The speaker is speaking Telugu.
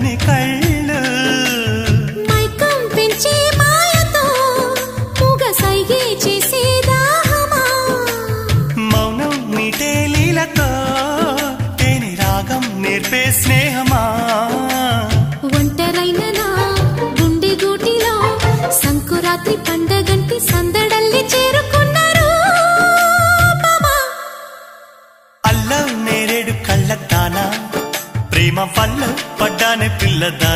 చల్లని కళ్ళు మైకం పెంచే మాయతో మూగ సైగే చేసే దాహమా మౌనం మీటే లీలతో తేని రాగం నేర్పే స్నేహమా ఒంటరైన నా గుండె గూటిలో సంకురాత్రి పండగంటి సందడల్లి చేరుకున్నారు అల్లం నేరేడు కళ్ళ దానా ప్రేమ పళ్ళు పడ్డానే పిల్లదా